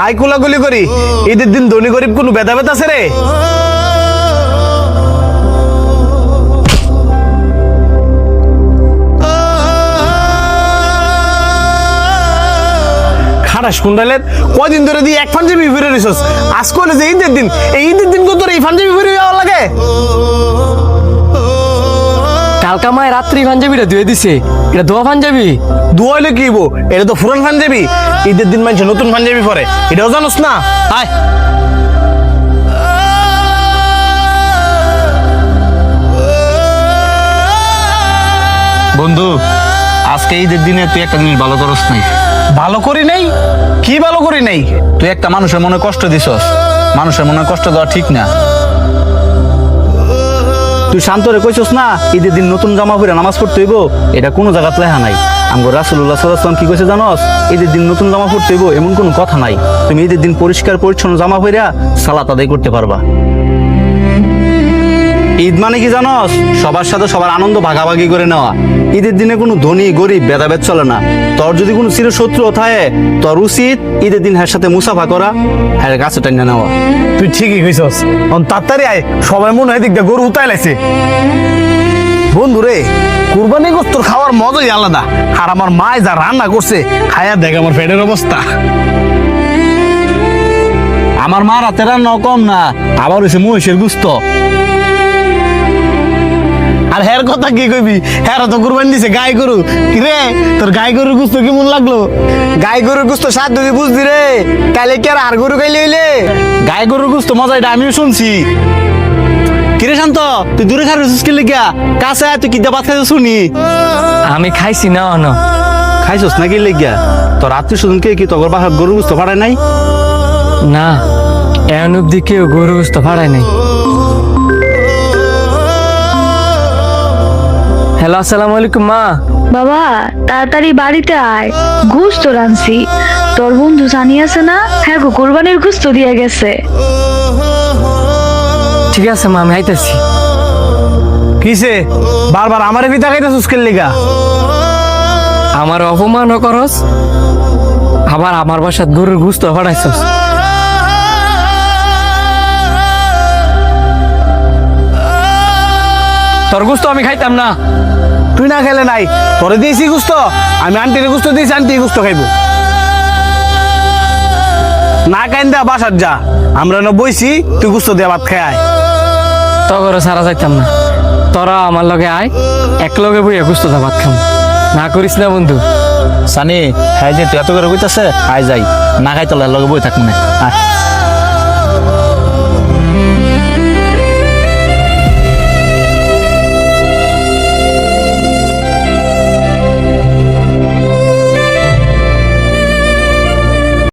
High কোলাগুলি করি, ঈদের দিন ধনী গরিব কোনো ভেদাভেদ আছে রে? খারাস কুন্ডালের কয়দিন ধরে দিয়ে এক পাঞ্জাবি ফিরে রেছিস, আজ করে যে ঈদের দিন, এই ঈদের দিন তোর এই পাঞ্জাবি ফিরে যাওয়া লাগে? কালকা মায় রাত্রি পাঞ্জাবিটা ধুয়ে দিছে, এটা ধোয়া পাঞ্জাবি। দুয়াইলে কি বো, এটা তো পুরান পাঞ্জাবি। ঈদের দিন মানুষ নতুন পাঞ্জাবি পরে, এটাও জানোস না? আয় বন্ধু, আজকে ঈদের দিনে তুই একটা জিনিস ভালো করস নাই। ভালো করি নাই? কি ভালো করি নাই? তুই একটা মানুষের মনে কষ্ট দিছস। মানুষের মনে কষ্ট দেওয়া ঠিক না। তুই শান্তরে কইছস না ঈদের দিন নতুন জামা পরে নামাজ পড়তে হইব, এটা কোনো জায়গাতে লেখা নাই। আমগো রাসূলুল্লাহ সাল্লাল্লাহু আলাইহি ওয়াসাল্লাম কি কইছে জানোস? ঈদের দিন নতুন জামা পড়তে হইব এমন কোনো কথা নাই। তুমি ঈদের দিন পরিষ্কার পরিচ্ছন্ন জামা পরে সালাত আদায় করতে পারবা। ঈদ মানে কি জানোস? সবার সাথে সবার আনন্দ ভাগাভাগি করে নেওয়া। ঈদের দিনে কোনো ধনী গরিব ভেদাভেদ চলে না। তোর যদি কোনো চিরশত্রু থাকে, তোর উচিত ঈদের দিন হ্যার সাথে মুসাফা করা, হ্যাঁ কাছে টাইনা নেওয়া। তুই ঠিকই কইছস। তাড়াতাড়ি আয়, সবাই মনে হয় দিকটা গরু উতাই লাইছে। বন্ধু রে, কুরবানি গোস্ত খাওয়ার মজাই আলাদা। আর আমার মায় যা রান্না করছে, খায়া দেখ আমার পেটের অবস্থা। আমার মা রাতে রান্না কম না, আবার হয়েছে মহিষের গুস্ত। আর হের কথা কি কইবি, হের তো কুরবানি দিছে গাই গরু। কি রে, তোর গাই গরুর গুস্ত কেমন লাগলো? গাই গরুর গুস্ত স্বাদ তুই বুঝবি রে, কালে কি আর গরু খাইলে হইলে? গাই গরুর গুস্ত মজা, এটা আমিও শুনছি। কিরে শান্ত, তুই দূরে খাচ্ছিস কি লিগা? কাছে আয়, তুই কি দাবাত খাইছিস শুনি? আমি খাইছি না অন। খাইছস নাকি লিগা? তোর আত্মীয় স্বজনকে কি তোর বাসার গরুর গুস্ত পাঠায় নাই? না, এমন অব্দি কেউ গরু গোস্ত ফাড়ায় নাই। হ্যালো, আসসালামু আলাইকুম মা। বাবা তাড়াতাড়ি বাড়িতে আয়, গোস্ত রানছি। তোর বন্ধু জানি আছে না, হ্যাঁ গো কোরবানির গোস্ত দিয়ে গেছে। ঠিক আছে মা, আমি আইতাছি। কিসে বারবার আমারে পিতা খাইতেছিস কেন লিগা? আমার অপমানও করস, আবার আমার বাসাত গরুর গোস্ত ফাড়াইছস। তোর গোস্ত আমি খাইতাম না। তুই না খেলে নাই, তোরে দিয়েছি গুস্ত, আমি আন্টির গুস্ত দিয়েছি, আন্টি গুস্ত খাইবো। না খাইন দা বাসার যা, আমরা না বইছি, তুই গুস্ত দিয়ে ভাত খাই আয়। তগরও সারা যাইতাম না, তোরা আমার লগে আয়, এক লগে বইয়া গোস্ত দা ভাত খাম। না করিস না বন্ধু। সানি, হ্যাঁ যে তুই এত করে কইতাছে, আয় যাই, না খাই তোর লগে বই থাক মনে।